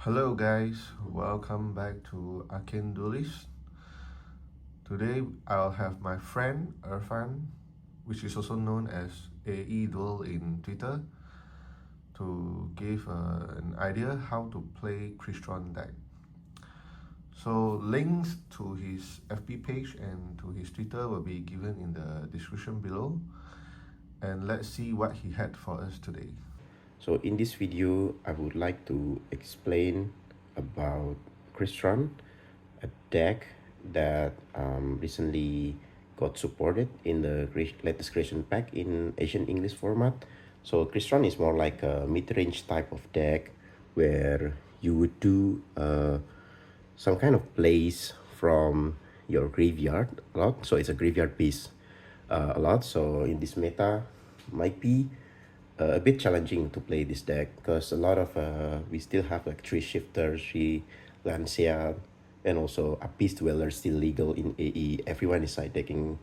Hello guys, welcome back to Arcane Duelist. Today I'll have my friend Irfan, which is also known as AE Duel in Twitter, to give an idea how to play Crystron deck. So links to his FB page and to his Twitter will be given in the description below. And let's see what he had for us today. So in this video, I would like to explain about Crystron, a deck that recently got supported in the latest creation pack in Asian English format. So Crystron is more like a mid-range type of deck where you would do some kind of plays from your graveyard a lot. So it's a graveyard piece a lot. So in this meta, might be a bit challenging to play this deck because a lot of we still have like 3 shifters, 3 Lancia, and also a Beast Dweller still legal in AE. Everyone is side decking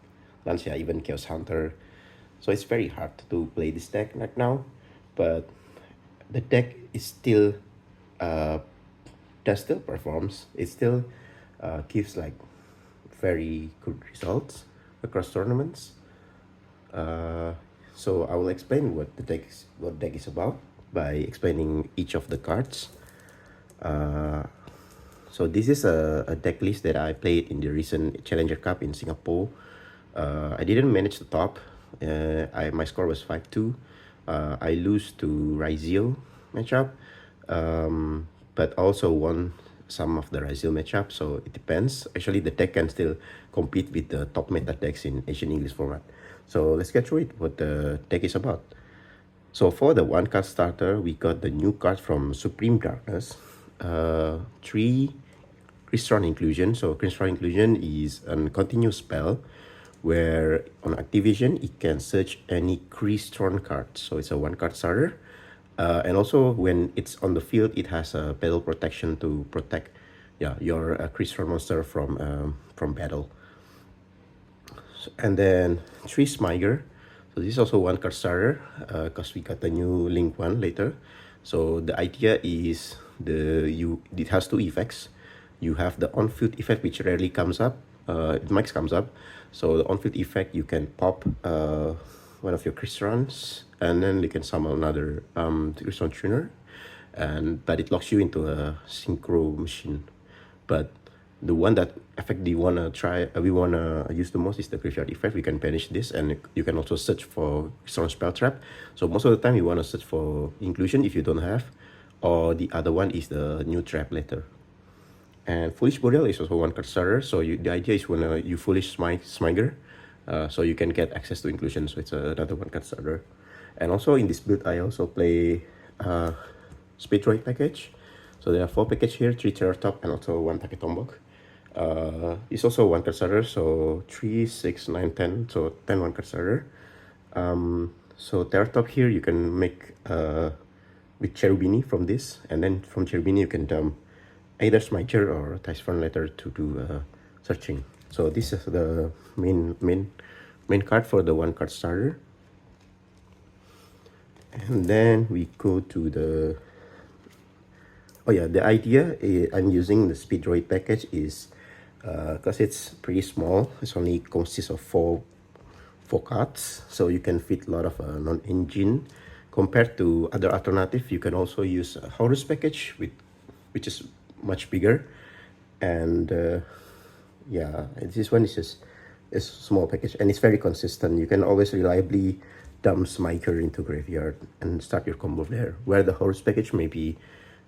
Lancia, even Chaos Hunter. So it's very hard to play this deck right now, but the deck is still that still performs. It still gives like very good results across tournaments. So I will explain what deck is about by explaining each of the cards. So this is a deck list that I played in the recent Challenger Cup in Singapore. I didn't manage the top. My score was 5-2. I lose to Yugioh matchup, but also won some of the Rizil matchup, so it depends. Actually, the deck can still compete with the top meta decks in Asian English format. So let's get through it, what the deck is about. So for the 1-card starter, we got the new card from Supreme Darkness. 3 Crystron Inclusion. So Crystron Inclusion is a continuous spell where on activation, it can search any Crystron card. So it's a 1-card starter. And also when it's on the field, it has a battle protection to protect your Crystron monster from battle. And then 3 SMIGER. So this is also 1-card starter because we got the new Link 1 later. So the idea is it has 2 effects. You have the on-field effect, which rarely comes up. It max comes up. So the on-field effect, you can pop one of your Crystrons, and then you can summon another Crystron tuner, but it locks you into a synchro machine. But the one that effect we wanna use the most is the graveyard effect. We can banish this, and you can also search for Crystron spell trap. So most of the time you wanna search for inclusion if you don't have, or the other one is the new trap later. And Foolish Burial is also 1-card starter. So the idea is when you Foolish SMIGER, so you can get access to inclusion. So it's another 1-card starter. And also in this build, I also play SPEEDROID package. So there are 4 packages here, 3 TERRORTOP and also 1 Taketombok. It's also 1-card starter, so 3, 6, 9, 10, so 10 1-card starter. So TERRORTOP here you can make with Cherubini from this, and then from Cherubini you can dump either SMIGER or Typhon Letter to do searching. So this is the main card for the 1-card starter. And then we go to the the idea I'm using the SPEEDROID package is because it's pretty small. It's only consists of 4 cards, so you can fit a lot of non-engine. Compared to other alternative, you can also use a Horus package which is much bigger, and this one is just a small package, and it's very consistent. You can always reliably dump SMIGER into graveyard and start your combo there, where the Horus package maybe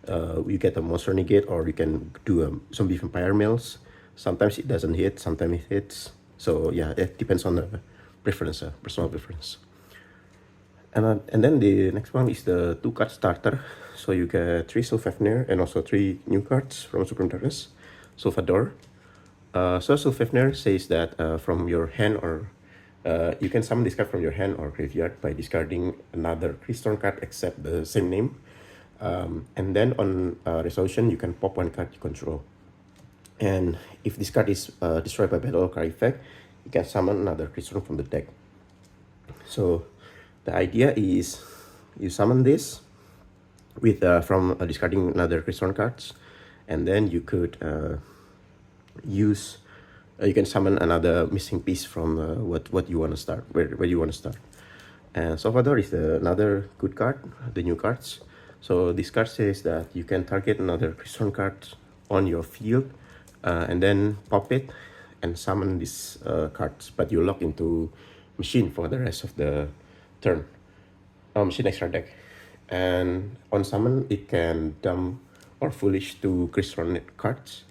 you get a monster negate, or you can do a zombie vampire mills. Sometimes it doesn't hit, sometimes it hits. So yeah, it depends on the preference, personal preference. And then the next one is the 2-card starter. So you get 3 Sylfafnir and also 3 new cards from Supreme Darkness. Sylphador. So Sylfafnir says that from your hand, or you can summon this card from your hand or graveyard by discarding another Crystron card except the same name. And then on resolution, you can pop 1 card you control. And if this card is destroyed by battle or card effect, you can summon another Crystron from the deck. So the idea is you summon this, with from discarding another Crystron cards, and then you could use you can summon another missing piece from what you want to start, where you want to start. And Salvador is another good card, the new cards. So this card says that you can target another Crystron card on your field and then pop it and summon these cards, but you lock into machine for the rest of the turn. Machine extra deck. And on summon, it can dump or foolish to Crystron cards.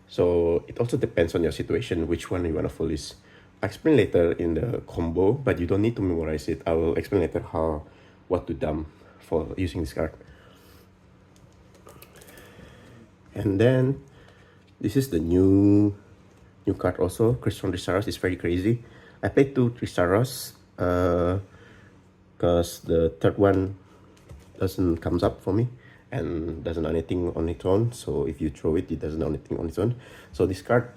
So it also depends on your situation, which one you want to foolish. I'll explain later in the combo, but you don't need to memorize it. I will explain later what to dump for using this card. And then this is the new card also. Crystron Tristaros is very crazy. I played 2 Tristaros because the third one doesn't comes up for me and doesn't do anything on its own. So if you throw it, it doesn't do anything on its own. So this card,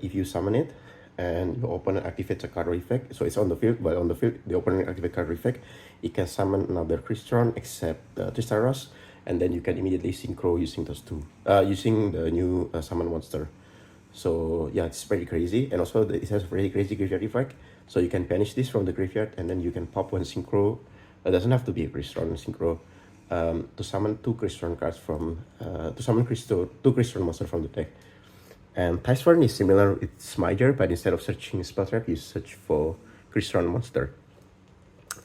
if you summon it and your opponent activates a card or effect, so it's on the field, but on the field the opponent activates card or effect, it can summon another Crystron except Tristaros, and then you can immediately synchro using those two, using the new summon monster. So yeah, it's pretty crazy, and also it has a very crazy graveyard effect. So you can banish this from the graveyard, and then you can pop one synchro. It doesn't have to be a Crystron synchro. To summon 2 Crystron cards from to summon 2 Crystron monsters from the deck. And Typhon is similar with SMIGER, but instead of searching spell trap, you search for Crystron monster.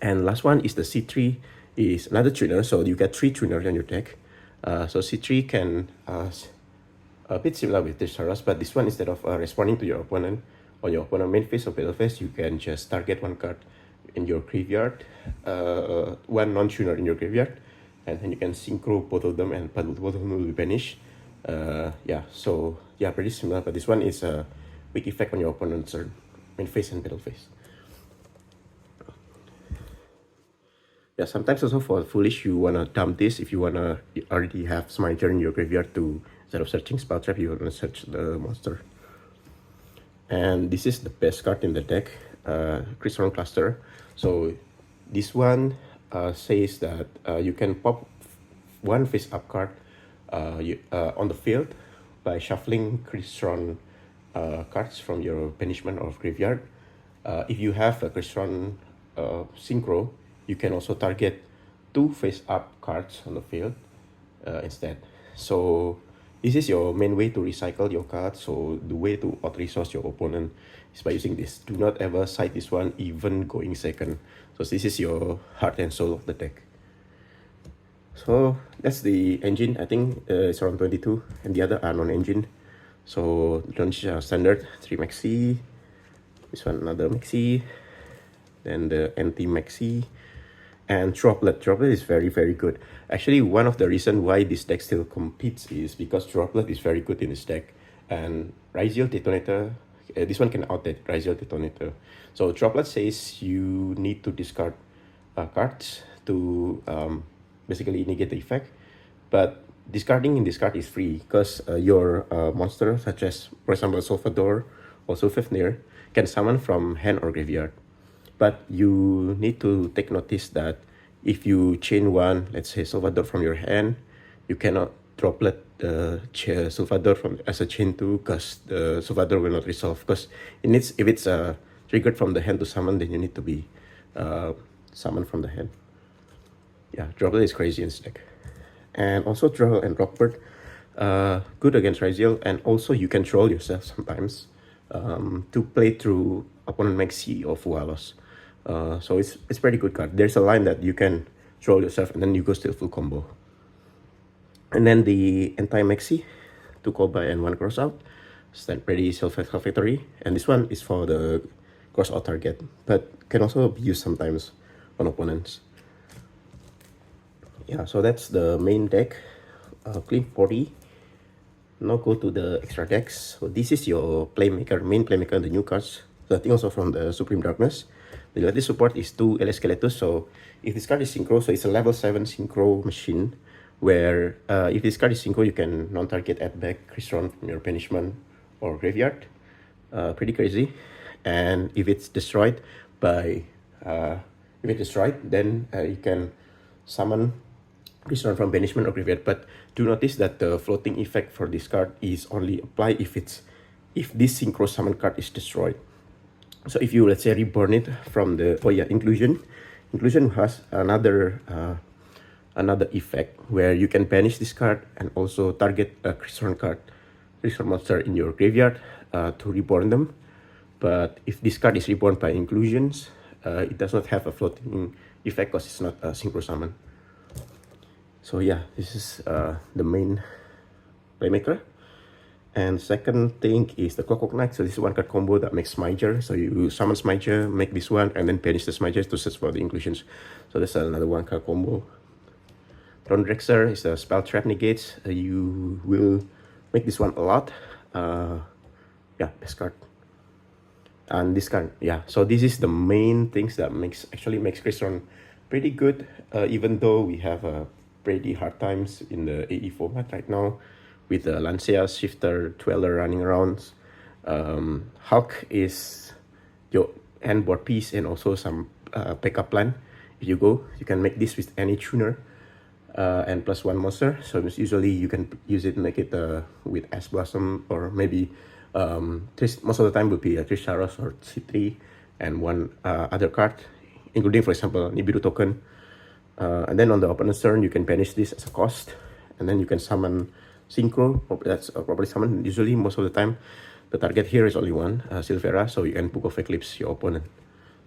And last one is the C3, is another tuner, so you get 3 tuners on your deck. So C3 can a bit similar with Tristaros, but this one, instead of responding to your opponent on your opponent main phase or battle phase, you can just target one card in your graveyard, one non-tuner in your graveyard, and then you can synchro both of them, and both of them will be banished. Yeah, so yeah, pretty similar, but this one is a weak effect on your opponent's main phase and battle phase. Yeah, sometimes also for foolish, you wanna dump this if you already have SMIGER in your graveyard to, instead of searching spell trap, you wanna search the monster. And this is the best card in the deck, Crystron Cluster. So this one says that you can pop one face-up card on the field by shuffling Crystron cards from your banishment or graveyard. If you have a Crystron synchro, you can also target 2 face-up cards on the field instead. So this is your main way to recycle your cards. So the way to out-resource your opponent is by using this. Do not ever side this one, even going second. So this is your heart and soul of the deck. So that's the engine. I think it's around 22, and the other are non-engine. So the standard 3 maxi, this one another maxi, then the anti-maxi, and Droplet. Droplet is very, very good. Actually, one of the reasons why this deck still competes is because Droplet is very good in this deck. And Ryziel Detonator, this one can outdate Ryziel Detonator. So Droplet says you need to discard cards to basically negate the effect. But discarding in this card is free because your monster, such as, for example, Salvador or Sulfafnir, can summon from hand or graveyard. But you need to take notice that if you chain one, let's say Salvador from your hand, you cannot Droplet Salvador from as a chain 2 because the Salvador will not resolve. Because if it's triggered from the hand to summon, then you need to be summoned from the hand. Yeah, Droplet is crazy in this deck. And also Troll and Rockbird, good against Ryziel, and also you can troll yourself sometimes to play through opponent Maxi or Fualos. So it's pretty good card. There's a line that you can troll yourself and then you go still full combo. And then the anti-Maxi, 2 call by and 1 cross out. Stand pretty self-factory. And this one is for the cross out target, but can also be used sometimes on opponents. Yeah, so that's the main deck. Clean 40. Now go to the extra decks. So this is your playmaker, main playmaker, the new cards. So I think also from the Supreme Darkness. The latest support is 2 LS Skeletus. So if this card is synchro, so it's a level 7 synchro machine, where if this card is synchro, you can non-target add back Crystron from your banishment or graveyard. Pretty crazy. And if it's destroyed by then you can summon Crystron from banishment or graveyard. But do notice that the floating effect for this card is only applied if this synchro summon card is destroyed. So if you, let's say, reborn it from the inclusion has another effect where you can banish this card and also target a Crystron monster in your graveyard to reborn them. But if this card is reborn by inclusions, it does not have a floating effect because it's not a synchro summon. So yeah, this is the main playmaker. And second thing is the Clockwork Knight. So this is one card combo that makes SMIGER. So you summon SMIGER, make this one, and then banish the SMIGER to search for the inclusions. So that's another one card combo. Drone Drexer is a spell trap negates. You will make this one a lot. Yeah, best card. And this card, yeah. So this is the main things that actually makes Crystron pretty good. Even though we have pretty hard times in the AE format right now, with the Lancia, Shifter, Dweller running around. Hulk is your end board piece and also some backup plan. If you go, you can make this with any tuner and plus one monster. So usually you can use it, make it with Ash Blossom, or maybe most of the time would be a Trisharos or C3 and one other card, including, for example, Nibiru token. And then on the opponent's turn, you can banish this as a cost, and then you can summon Synchro. That's a properly summon. Usually, most of the time, the target here is only one, Silvera, so you can Book of Eclipse your opponent.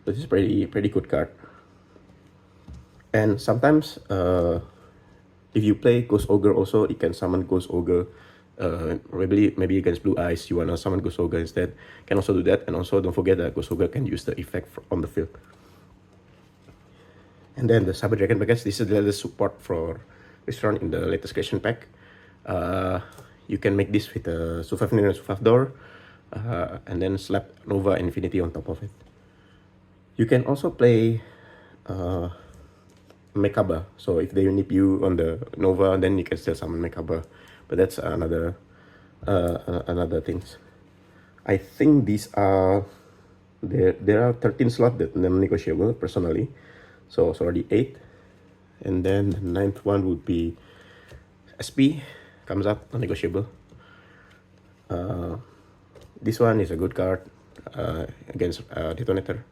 This is pretty good card. And sometimes, if you play Ghost Ogre also, you can summon Ghost Ogre. Maybe against Blue Eyes, you wanna summon Ghost Ogre instead. Can also do that, and also don't forget that Ghost Ogre can use the effect on the field. And then the Saber Dragon package. This is the support for Crystron in the latest creation pack. You can make this with a Sufafnir and Sufafdor, and then slap Nova Infinity on top of it. You can also play Mekaba. So if they nip you on the Nova, then you can still summon Mekaba. But that's another things. I think these are there are 13 slots that non-negotiable personally. So it's already 8, and then the 9th one would be SP. Comes up, non-negotiable. This one is a good card against Detonator,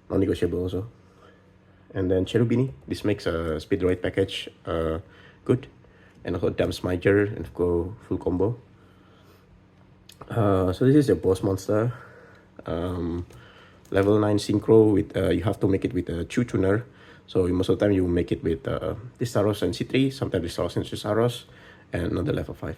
non-negotiable also. And then Cherubini, this makes a Speedroid package good, and also dump SMIGER and go full combo. So this is your boss monster. Level 9 synchro with you have to make it with a Chu tuner. So most of the time you make it with Distaros and C3, sometimes Distaros and Cisaros, and another level 5.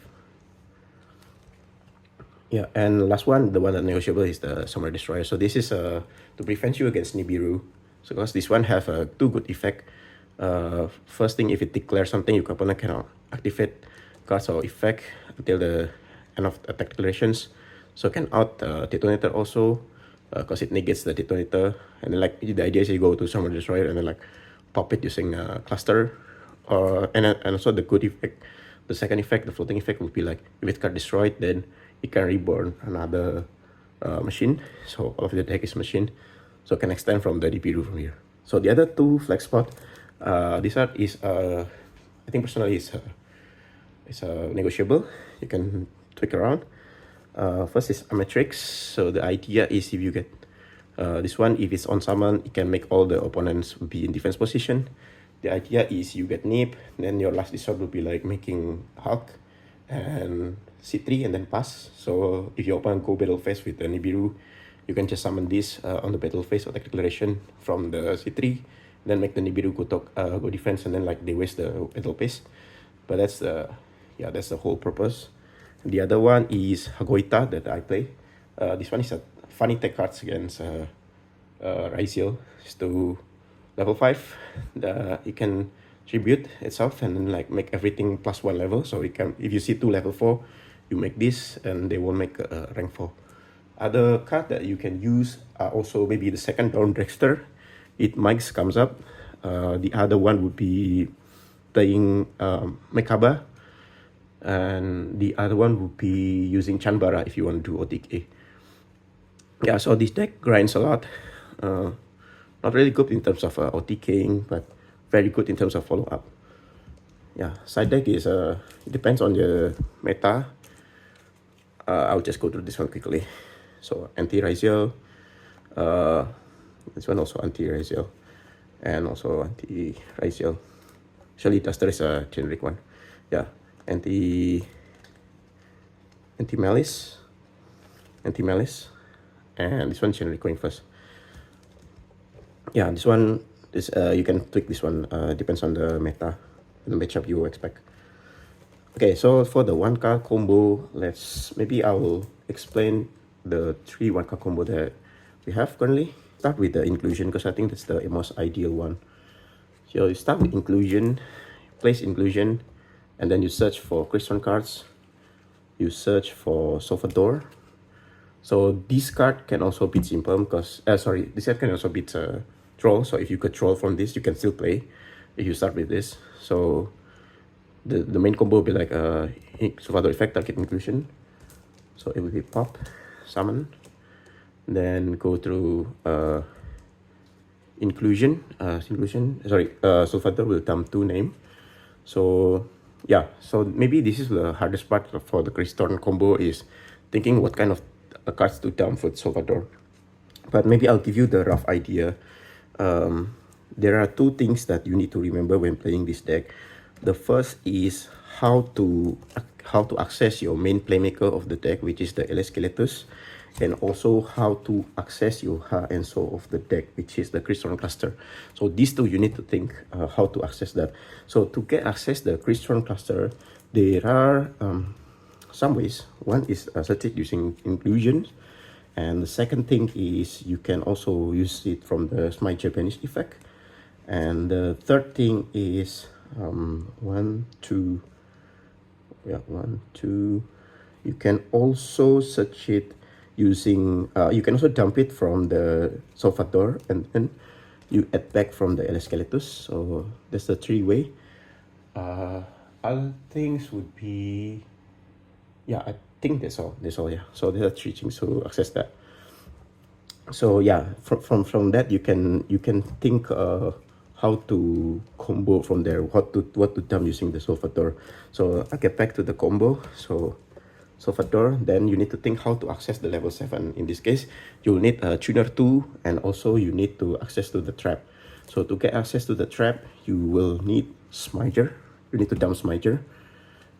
Yeah, and last one, the one that negotiable is the Summer Destroyer. So this is to prevent you against Nibiru. So because this one have a 2 good effect. First thing, if it declares something, your opponent cannot activate cards or effect until the end of attack declarations. So can out Detonator also, because it negates the Detonator. And then like the idea is you go to Summer Destroyer and then like pop it using Cluster. And also the good effect. The second effect, the floating effect, would be like if it got destroyed, then it can reborn another machine. So all of the deck is machine. So it can extend from the Nibiru from here. So the other 2 flex spot, this art is I think personally it's negotiable. You can tweak around. First is Amatrix. So the idea is if you get this one, if it's on summon, it can make all the opponents be in defense position. The idea is you get Nip, then your last resort will be like making Hulk and C3 and then pass. So if your opponent go battle phase with the Nibiru, you can just summon this on the battle phase or declaration from the C3, then make the Nibiru go defense, and then like they waste the battle phase. But that's the whole purpose. The other one is Hagoita that I play. This one is a funny tech cards against Raziel. It's to level 5. It can tribute itself and then like make everything +1 level. So it can, if you see 2 level 4, you make this and they won't make rank 4. Other card that you can use are also maybe the second Dawn Drexter. It Mike's comes up. The other one would be playing Mekaba. And the other one would be using Chanbara if you want to do OTK. Yeah, so this deck grinds a lot. Not really good in terms of OTKing, but very good in terms of follow-up. Yeah, side deck is it depends on the meta. I'll just go through this one quickly. So anti-Raziel, this one also anti-Raziel, and also anti-Raziel. Actually, Duster is a generic one. Yeah, anti-Malice, and this one generic going first. Yeah, this one is you can tweak this one. Depends on the meta, the matchup you expect. Okay, so for the 1-card combo, maybe I will explain the 3 1-card combo that we have currently. Start with the inclusion because I think that's the most ideal one. So you start with inclusion, place inclusion, and then you search for Crystron cards. You search for Salvador. So this card can also beat Simple because this card can also beat Troll. So if you could Troll from this, you can still play if you start with this. So the main combo will be like Salvador effect, target inclusion. So it will be pop, summon, then go through inclusion. Salvador will dump 2 name. So yeah, so maybe this is the hardest part for the Crystron combo, is thinking what kind of cards to dump for Salvador. But maybe I'll give you the rough idea. There are 2 things that you need to remember when playing this deck. The first is how to access your main playmaker of the deck, which is the Elesqueletos, and also how to access your heart and soul of the deck, which is the Crystron cluster. So these 2 you need to think how to access that. So to get access the Crystron cluster, there are some ways. One is search it using inclusions, and the second thing is you can also use it from the SMIGER banish effect, and the third thing is you can also search it using you can also dump it from the Salvador, and then you add back from the Elesqueletos. So that's the 3 way. Other things would be, yeah, I think that's all. Yeah, so there are 3 things to access that. So yeah, from that you can think how to combo from there, what to dump using the Salvador. So I'll get back to the combo. So Salvador, then you need to think how to access the level 7. In this case, you'll need a tuner 2, and also you need to access to the trap. So to get access to the trap, you will need SMIGER. You need to dump SMIGER,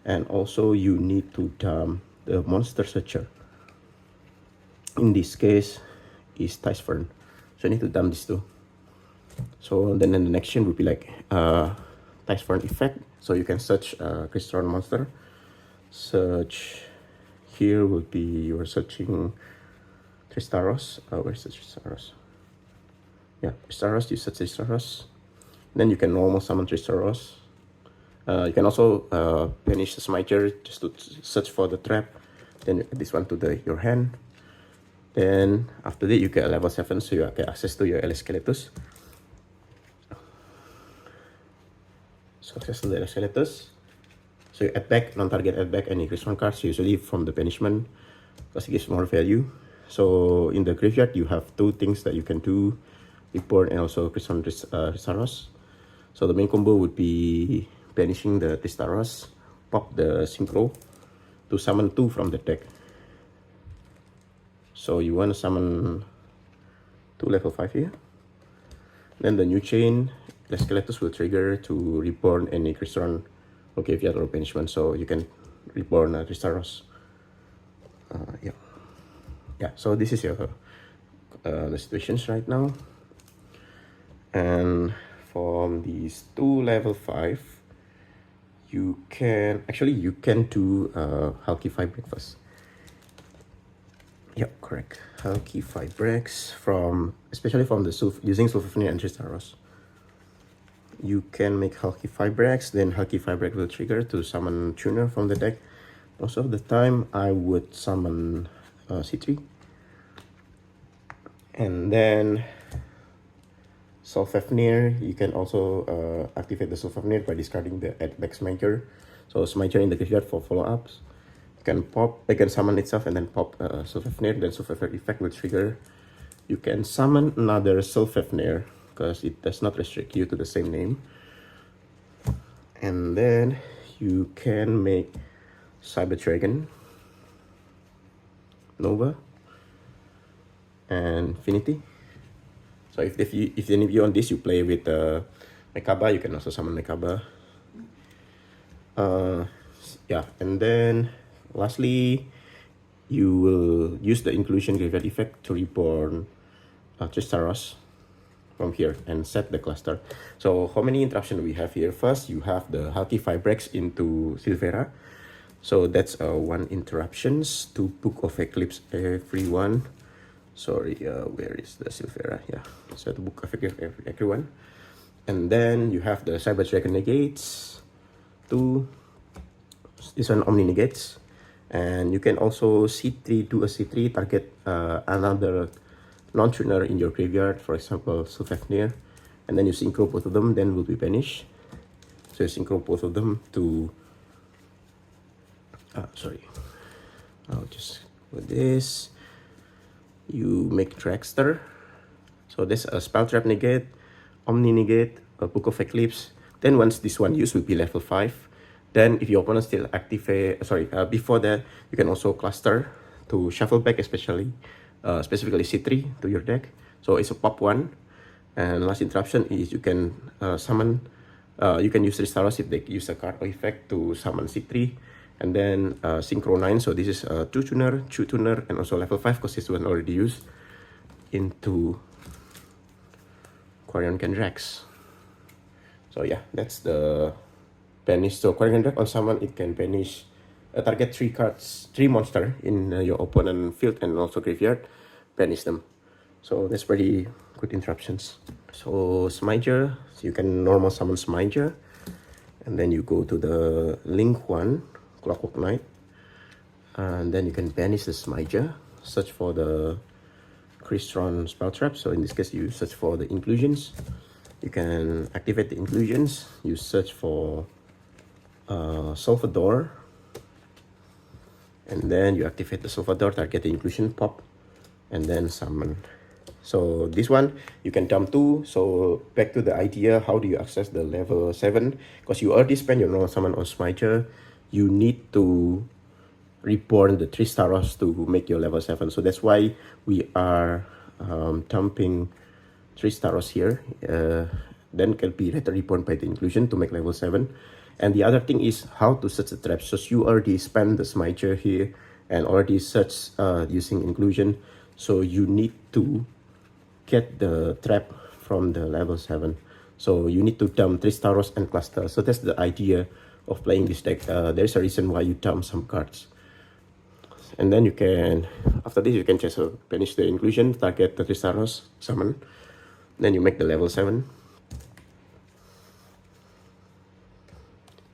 and also you need to dump the monster searcher. In this case, is Typhon. So you need to dump these 2. So then the next chain would be like Typhon effect. So you can search Crystron monster. Search here would be you're searching Tristaros. Where's the Tristaros? Yeah, Tristaros. You search Tristaros. Then you can normal summon Tristaros. You can also banish the SMIGER just to search for the trap. Then you add this one to your hand. Then after that you get a level 7, so you get access to your Elesqueletos. So access to the Elesqueletos. So you add back, non-target add back any Crystron cards, usually from the banishment, because it gives more value. So in the graveyard you have 2 things that you can do, Reborn and also Crystron Tristaros. So the main combo would be banishing the Tristaros, pop the Synchro to summon 2 from the deck. So you want to summon 2 level 5 here. Then the new chain, the Elesqueletos will trigger to reborn any Crystron or graveyard or banishment. So you can reborn Tristaros. Yeah. So this is your the situations right now. And from these 2 level 5, you can do HALQIFIBRAX first. Yeah, correct. HALQIFIBRAX especially from the using Sulfafnir and Tristaros. You can make HALQIFIBRAX, then HALQIFIBRAX will trigger to summon tuner from the deck. Most of the time, I would summon C3. And then Sulfafnir, you can also activate the Sulfafnir by discarding the add back SMIGER. So SMIGER in the graveyard for follow-ups. It can summon itself and then pop Sulfafnir, then Sulfafnir effect will trigger. You can summon another Sulfafnir because it does not restrict you to the same name. And then you can make Cyber Dragon, Nova, and Infinity. So if any of you on this, you play with Mekaba, you can also summon Mekaba. Yeah, and then lastly, you will use the inclusion graveyard effect to reborn Tristaros from here and set the cluster. So how many interruptions we have here? First, you have the HALQIFIBRAX into Silvera. So that's 1 interruptions, 2 Book of Eclipse everyone. Sorry, where is the Silvera? Yeah, so the Book of Eclipse everyone. And then you have the Cyber Dragon negates, 2. This one Omni negates. And you can also C3, do a C3, target another non-tuner in your graveyard, for example, Sulfafnir, and then you synchro both of them, then will be banished. So you synchro both of them to, sorry, I'll just put this. You make Dragster. So there's a Spell Trap negate, Omni negate, a Book of Eclipse. Then once this one used will be level 5. Then if your opponent still activate, before that, you can also cluster to shuffle back, especially specifically C3 to your deck. So it's a pop 1. And last interruption is you can summon, you can use Tristaros if they use a card or effect to summon C3. And then Synchro 9, so this is a 2 tuner, 2 tuner, and also level 5 because this one already used into Quarian Kendrax. So yeah, that's the banish. So Quarian Kendrax on summon, it can banish target 3 cards, 3 monster in your opponent field and also graveyard, banish them. So that's pretty good interruptions. So SMIGER, so you can normal summon SMIGER, and then you go to the link 1, Clockwork Knight, and then you can banish the SMIGER, search for the Crystron spell trap. So in this case, you search for the inclusions. You can activate the inclusions. You search for Salvador, and then you activate the Salvador, target the inclusion, pop, and then summon. So this one you can dump 2. So back to the idea, how do you access the level 7? Because you already spent your normal summon on SMIGER, you need to reborn the Tristaros to make your level 7. So that's why we are dumping Tristaros here. Then can be later reborn by the inclusion to make level 7. And the other thing is how to search the traps. So you already spent the SMIGER here and already search using inclusion. So you need to get the trap from the level 7. So you need to dump Tristaros and cluster. So that's the idea of playing this deck. There's a reason why you dump some cards. And then you can, after this, you can just banish the inclusion, target the Tristaros, summon. Then you make the level 7.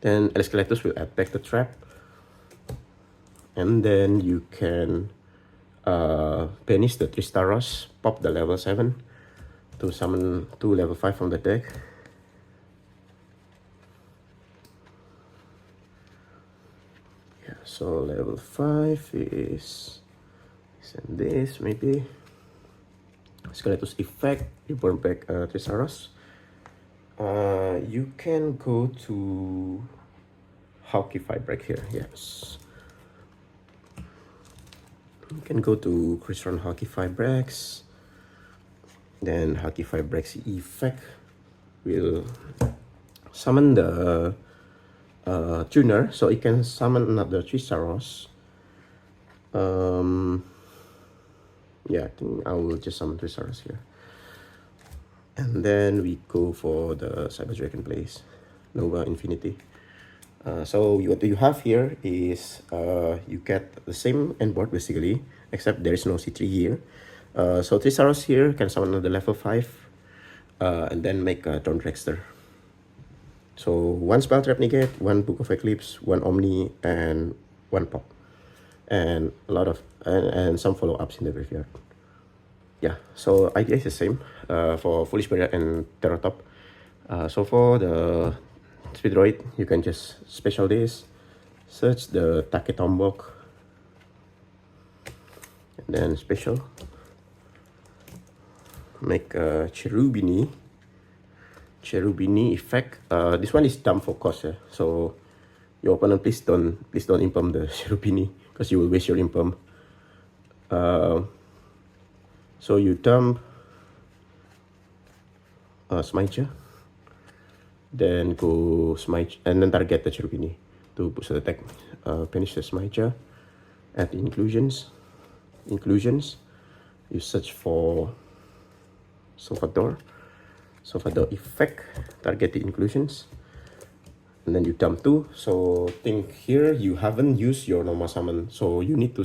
Then Escalatus will attack the trap. And then you can banish the Tristaros, pop the level 7 to summon 2 level 5 from the deck. Yeah, so level 5 is this maybe. Escalatus effect, reborn back Tristaros. You can go to HALQIFIBRAX here, yes. You can go to Crystron HALQIFIBRAX. Then HALQIFIBRAX effect will summon the tuner, so it can summon another Tristaros. Yeah, I think I will just summon Tristaros here. And then we go for the Cyber Dragon plays, Nova Infinity. So what you have here is you get the same end board basically, except there is no C3 here. So Tristaros here can summon another level 5 and then make a Dawn Dragster. So 1 Spell Trap negate, 1 Book of Eclipse, 1 Omni, and 1 pop. And a lot of and some follow-ups in the graveyard. Yeah, so idea is the same for Foolish Barrier and TERRORTOP. So for the SPEEDROID, you can just special this, search the Taketombok, and then special, make a Cherubini Cherubini effect. This one is dumb for cost, so your opponent please don't impump the Cherubini because you will waste your impump. So you dump SMIGER, then go SMIGER and then target the Cherubini to boost the attack. Finish the SMIGER, add inclusions. You search for Salvador effect, target the inclusions, and then you dump 2. So think here you haven't used your normal summon, so you need to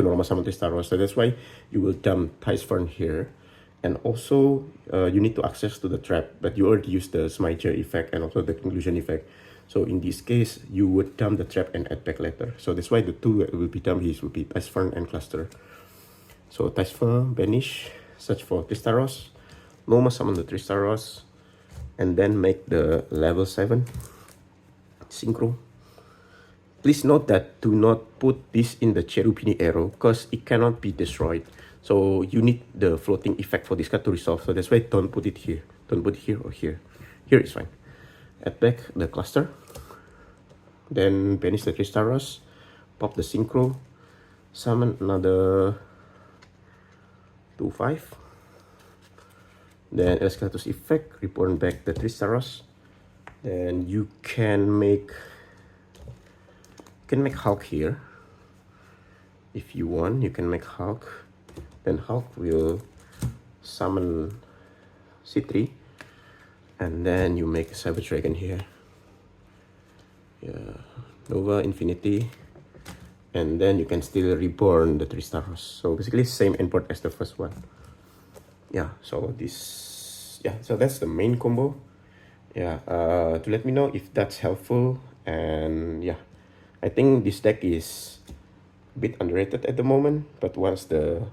normal summon Tristaros. So that's why you will dump Typhon here, and also you need to access to the trap, but you already used the SMIGER effect and also the inclusion effect. So in this case, you would dump the trap and add back later. So that's why the 2 that will be dumped is will be Typhon and Cluster. So Typhon, banish, search for Tristaros, normal summon the Tristaros, and then make the level 7 synchro. Please note that do not put this in the Cherubini arrow because it cannot be destroyed. So you need the floating effect for this card to resolve. So that's why don't put it here. Don't put it here or here. Here is fine. Add back the cluster. Then banish the Tristaros. Pop the synchro. Summon another 2/5. Then Escalatus effect, reborn back the Tristaros. Then you can make Hulk here. If you want, you can make Hulk. Then Hulk will summon C3. And then you make a Cyber Dragon here. Yeah, Nova Infinity. And then you can still reborn the Tristaros. So basically same import as the first one. Yeah, so so that's the main combo. Yeah, to let me know if that's helpful. And yeah, I think this deck is a bit underrated at the moment, but once the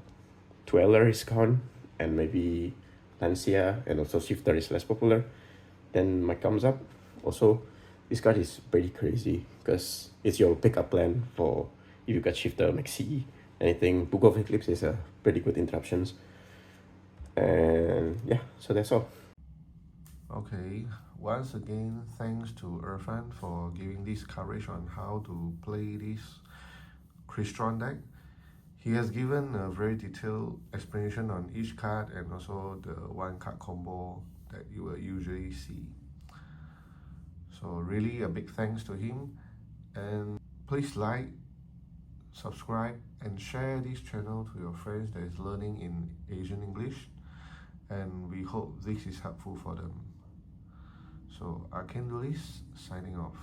Dweller is gone and maybe Lancia and also Shifter is less popular, then my thumbs up. Also, this card is pretty crazy because it's your pickup plan for if you got Shifter, Maxi, anything. Book of Eclipse is a pretty good interruptions. And yeah, so that's all. Okay, once again, thanks to Irfan for giving this coverage on how to play this Crystron deck. He has given a very detailed explanation on each card and also the one card combo that you will usually see. So really a big thanks to him, and please like, subscribe and share this channel to your friends that is learning in Asian English, and we hope this is helpful for them. So Arcane Duelist signing off.